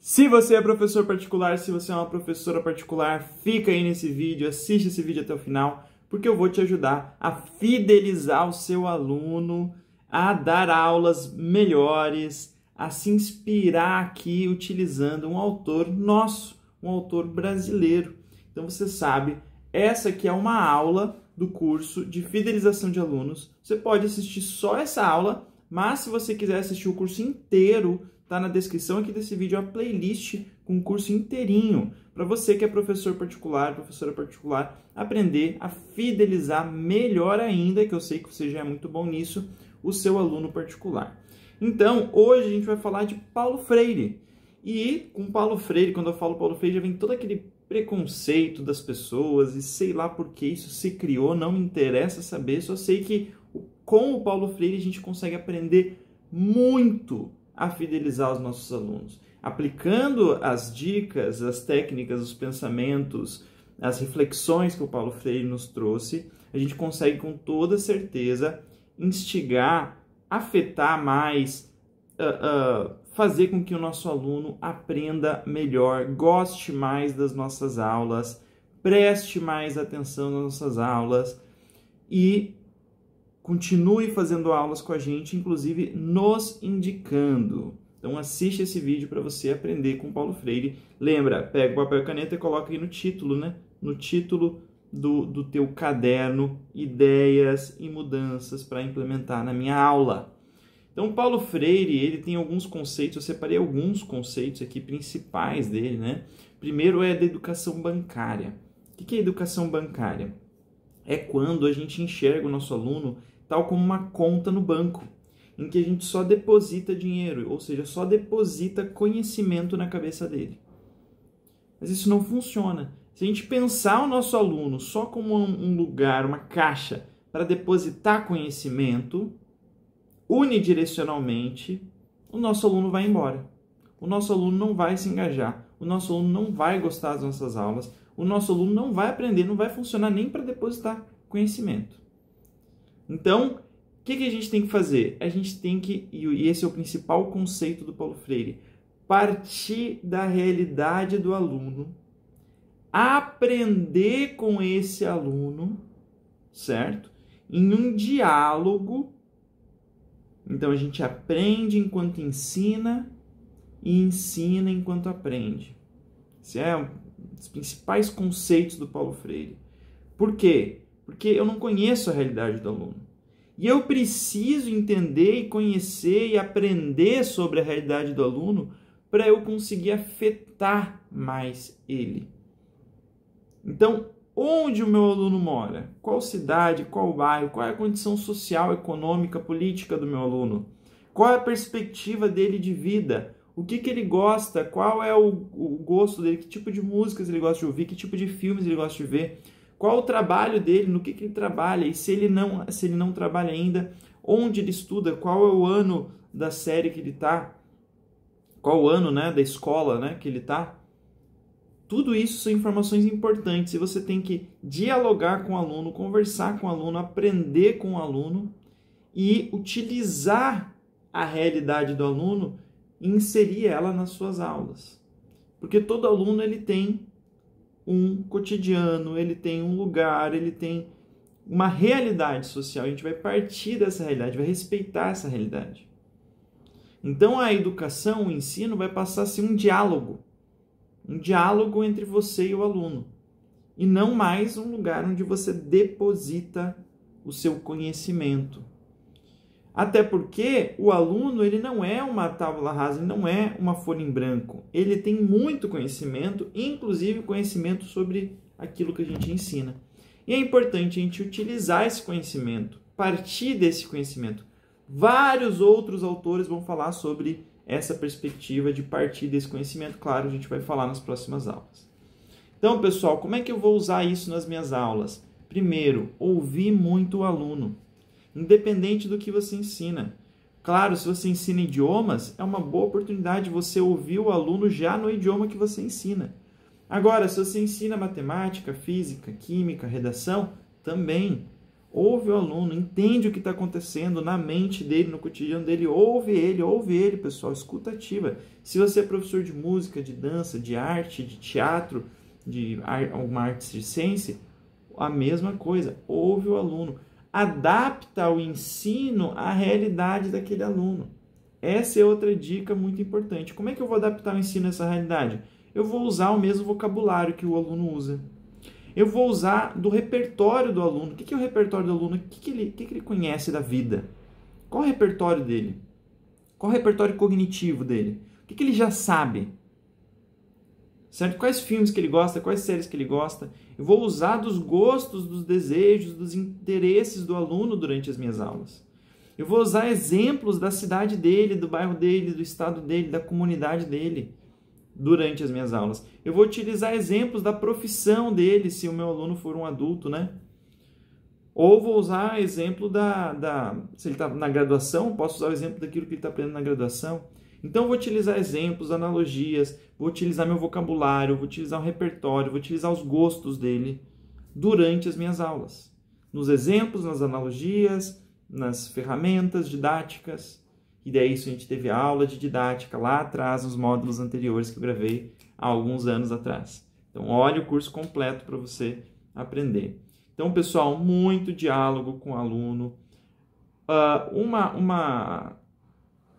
Se você é professor particular, se você é uma professora particular, fica aí nesse vídeo, assiste esse vídeo até o final, porque eu vou te ajudar a fidelizar o seu aluno, a dar aulas melhores, a se inspirar aqui utilizando um autor nosso, um autor brasileiro. Então você sabe, essa aqui é uma aula do curso de fidelização de alunos. Você pode assistir só essa aula, mas se você quiser assistir o curso inteiro, tá na descrição aqui desse vídeo a playlist com o curso inteirinho, para você que é professor particular, professora particular, aprender a fidelizar melhor ainda, que eu sei que você já é muito bom nisso, o seu aluno particular. Então, hoje a gente vai falar de Paulo Freire. E com Paulo Freire, quando eu falo Paulo Freire, já vem todo aquele preconceito das pessoas e sei lá por que isso se criou, não me interessa saber, só sei que com o Paulo Freire a gente consegue aprender muito a fidelizar os nossos alunos. Aplicando as dicas, as técnicas, os pensamentos, as reflexões que o Paulo Freire nos trouxe, a gente consegue com toda certeza instigar, afetar mais, fazer com que o nosso aluno aprenda melhor, goste mais das nossas aulas, preste mais atenção nas nossas aulas e continue fazendo aulas com a gente, inclusive nos indicando. Então assiste esse vídeo para você aprender com Paulo Freire. Lembra, pega o papel e caneta e coloca aí no título, né? No título do teu caderno, ideias e mudanças para implementar na minha aula. Então Paulo Freire, ele tem alguns conceitos, eu separei alguns conceitos aqui principais dele, né? Primeiro é da educação bancária. O que é educação bancária? É quando a gente enxerga o nosso aluno tal como uma conta no banco, em que a gente só deposita dinheiro, ou seja, só deposita conhecimento na cabeça dele. Mas isso não funciona. Se a gente pensar o nosso aluno só como um lugar, uma caixa para depositar conhecimento, unidirecionalmente, o nosso aluno vai embora. O nosso aluno não vai se engajar, o nosso aluno não vai gostar das nossas aulas, o nosso aluno não vai aprender, não vai funcionar nem para depositar conhecimento. Então, o que a gente tem que fazer? A gente tem que, e esse é o principal conceito do Paulo Freire, partir da realidade do aluno, aprender com esse aluno, certo? Em um diálogo. Então, a gente aprende enquanto ensina e ensina enquanto aprende. Esse é um dos principais conceitos do Paulo Freire. Por quê? Porque eu não conheço a realidade do aluno. E eu preciso entender e conhecer e aprender sobre a realidade do aluno para eu conseguir afetar mais ele. Então, onde o meu aluno mora? Qual cidade, qual bairro? Qual é a condição social, econômica, política do meu aluno? Qual é a perspectiva dele de vida? O que ele gosta? Qual é o gosto dele? Que tipo de músicas ele gosta de ouvir? Que tipo de filmes ele gosta de ver? Qual o trabalho dele? No que ele trabalha? E se ele não trabalha ainda, onde ele estuda? Qual é o ano da série que ele está? Qual o ano, né, da escola, né, que ele está? Tudo isso são informações importantes e você tem que dialogar com o aluno, conversar com o aluno, aprender com o aluno e utilizar a realidade do aluno e inserir ela nas suas aulas. Porque todo aluno ele tem um cotidiano, ele tem um lugar, ele tem uma realidade social. A gente vai partir dessa realidade, vai respeitar essa realidade. Então a educação, o ensino vai passar a ser um diálogo entre você e o aluno, e não mais um lugar onde você deposita o seu conhecimento. Até porque o aluno ele não é uma tábula rasa, ele não é uma folha em branco. Ele tem muito conhecimento, inclusive conhecimento sobre aquilo que a gente ensina. E é importante a gente utilizar esse conhecimento, partir desse conhecimento. Vários outros autores vão falar sobre essa perspectiva de partir desse conhecimento. Claro, a gente vai falar nas próximas aulas. Então, pessoal, como é que eu vou usar isso nas minhas aulas? Primeiro, ouvir muito o aluno, independente do que você ensina. Claro, se você ensina idiomas, é uma boa oportunidade você ouvir o aluno já no idioma que você ensina. Agora, se você ensina matemática, física, química, redação, também Ouve o aluno, entende o que está acontecendo na mente dele, no cotidiano dele, ouve ele, pessoal, escuta ativa. Se você é professor de música, de dança, de arte, de teatro, de alguma arte circense, a mesma coisa, ouve o aluno. Adapta o ensino à realidade daquele aluno. Essa é outra dica muito importante. Como é que eu vou adaptar o ensino a essa realidade? Eu vou usar o mesmo vocabulário que o aluno usa. Eu vou usar do repertório do aluno. O que é o repertório do aluno? O que ele conhece da vida? Qual é o repertório dele? Qual é o repertório cognitivo dele? O que ele já sabe? Certo? Quais filmes que ele gosta? Quais séries que ele gosta? Eu vou usar dos gostos, dos desejos, dos interesses do aluno durante as minhas aulas. Eu vou usar exemplos da cidade dele, do bairro dele, do estado dele, da comunidade dele durante as minhas aulas. Eu vou utilizar exemplos da profissão dele, se o meu aluno for um adulto, né? Ou vou usar exemplo se ele está na graduação, posso usar o exemplo daquilo que ele está aprendendo na graduação. Então, eu vou utilizar exemplos, analogias, vou utilizar meu vocabulário, vou utilizar o repertório, vou utilizar os gostos dele durante as minhas aulas. Nos exemplos, nas analogias, nas ferramentas didáticas. E daí isso a gente teve aula de didática lá atrás, nos módulos anteriores que eu gravei há alguns anos atrás. Então, olhe o curso completo para você aprender. Então, pessoal, muito diálogo com o aluno.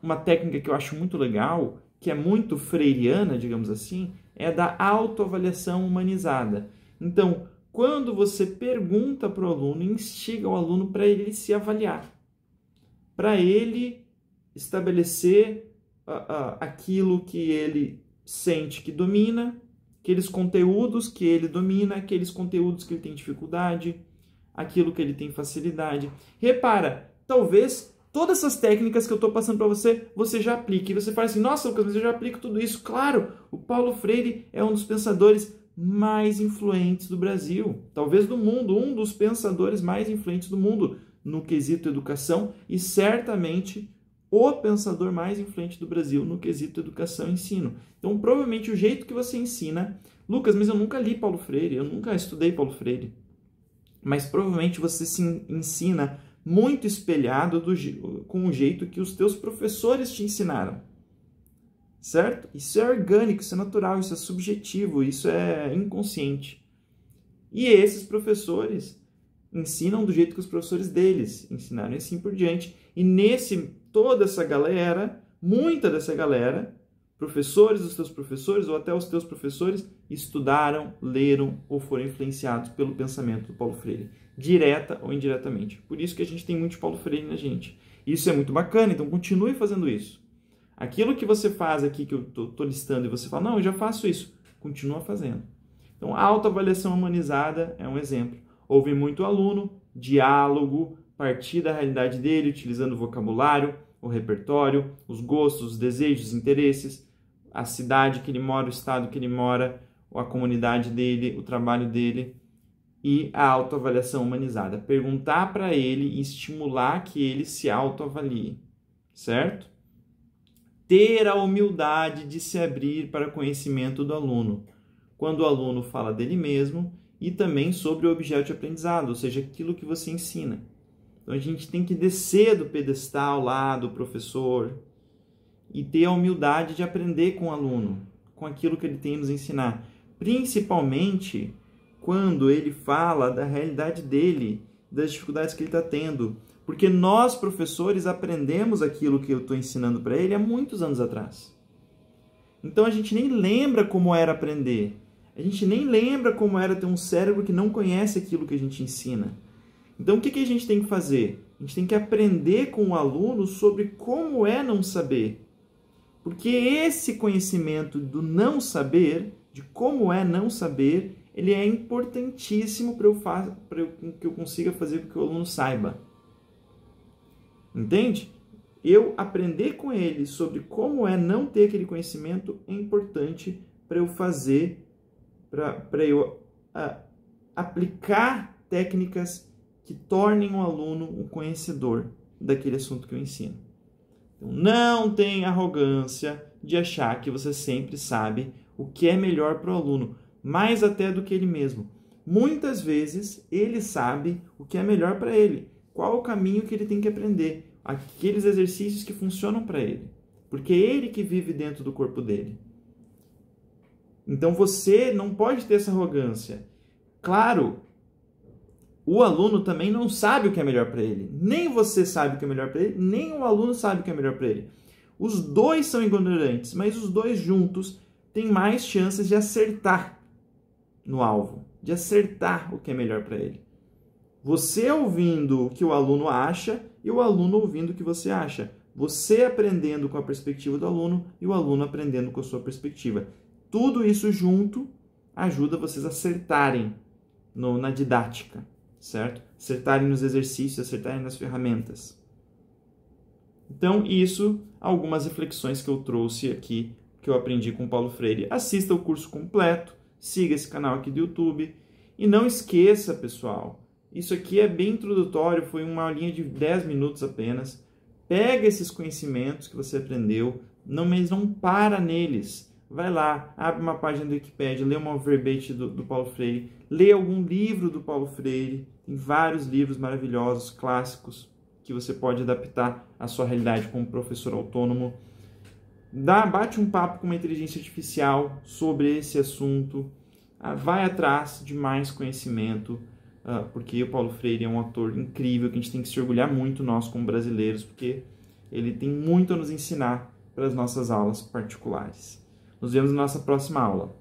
Uma técnica que eu acho muito legal, que é muito freiriana, digamos assim, é da autoavaliação humanizada. Então, quando você pergunta para o aluno, instiga o aluno para ele se avaliar, para ele estabelecer aquilo que ele sente que domina, aqueles conteúdos que ele domina, aqueles conteúdos que ele tem dificuldade, aquilo que ele tem facilidade. Repara, talvez todas essas técnicas que eu estou passando para você, você já aplique. E você fala assim, nossa, Lucas, mas eu já aplico tudo isso. Claro, o Paulo Freire é um dos pensadores mais influentes do Brasil, talvez do mundo, um dos pensadores mais influentes do mundo no quesito educação e certamente o pensador mais influente do Brasil no quesito educação e ensino. Então, provavelmente o jeito que você ensina, Lucas, mas eu nunca li Paulo Freire, eu nunca estudei Paulo Freire, mas provavelmente você se ensina muito espelhado com o jeito que os teus professores te ensinaram. Certo? Isso é orgânico, isso é natural, isso é subjetivo, isso é inconsciente. E esses professores ensinam do jeito que os professores deles ensinaram e assim por diante. E toda essa galera, muita dessa galera, professores dos teus professores ou até os teus professores, estudaram, leram ou foram influenciados pelo pensamento do Paulo Freire, direta ou indiretamente. Por isso que a gente tem muito Paulo Freire na gente. Isso é muito bacana, então continue fazendo isso. Aquilo que você faz aqui, que eu estou listando, e você fala, não, eu já faço isso, continua fazendo. Então, a autoavaliação humanizada é um exemplo. Ouve muito aluno, diálogo, partir da realidade dele, utilizando o vocabulário, o repertório, os gostos, os desejos, os interesses, a cidade que ele mora, o estado que ele mora, a comunidade dele, o trabalho dele, e a autoavaliação humanizada. Perguntar para ele e estimular que ele se autoavalie, certo? Ter a humildade de se abrir para o conhecimento do aluno, quando o aluno fala dele mesmo e também sobre o objeto de aprendizado, ou seja, aquilo que você ensina. Então a gente tem que descer do pedestal lá do professor e ter a humildade de aprender com o aluno, com aquilo que ele tem a nos ensinar, principalmente quando ele fala da realidade dele, das dificuldades que ele está tendo. Porque nós, professores, aprendemos aquilo que eu estou ensinando para ele há muitos anos atrás. Então a gente nem lembra como era aprender. A gente nem lembra como era ter um cérebro que não conhece aquilo que a gente ensina. Então o que a gente tem que fazer? A gente tem que aprender com o aluno sobre como é não saber. Porque esse conhecimento do não saber, de como é não saber, ele é importantíssimo para que eu consiga fazer com que o aluno saiba. Entende? Eu aprender com ele sobre como é não ter aquele conhecimento é importante para eu fazer, para eu aplicar técnicas que tornem o aluno um conhecedor daquele assunto que eu ensino. Então, não tenha arrogância de achar que você sempre sabe o que é melhor para o aluno, mais até do que ele mesmo. Muitas vezes ele sabe o que é melhor para ele, qual o caminho que ele tem que aprender, aqueles exercícios que funcionam para ele, porque é ele que vive dentro do corpo dele. Então você não pode ter essa arrogância. Claro, o aluno também não sabe o que é melhor para ele. Nem você sabe o que é melhor para ele, nem o aluno sabe o que é melhor para ele. Os dois são ignorantes, mas os dois juntos têm mais chances de acertar no alvo, de acertar o que é melhor para ele. Você ouvindo o que o aluno acha e o aluno ouvindo o que você acha. Você aprendendo com a perspectiva do aluno e o aluno aprendendo com a sua perspectiva. Tudo isso junto ajuda vocês a acertarem na didática, certo? Acertarem nos exercícios, acertarem nas ferramentas. Então, isso, algumas reflexões que eu trouxe aqui, que eu aprendi com o Paulo Freire. Assista o curso completo, siga esse canal aqui do YouTube. E não esqueça, pessoal, isso aqui é bem introdutório, foi uma aulinha de 10 minutos apenas. Pega esses conhecimentos que você aprendeu, mas não para neles. Vai lá, abre uma página do Wikipedia, lê uma verbete do Paulo Freire, lê algum livro do Paulo Freire. Tem vários livros maravilhosos, clássicos, que você pode adaptar à sua realidade como professor autônomo. Bate um papo com uma inteligência artificial sobre esse assunto. Vai atrás de mais conhecimento, porque o Paulo Freire é um autor incrível, que a gente tem que se orgulhar muito, nós como brasileiros, porque ele tem muito a nos ensinar para as nossas aulas particulares. Nos vemos na nossa próxima aula.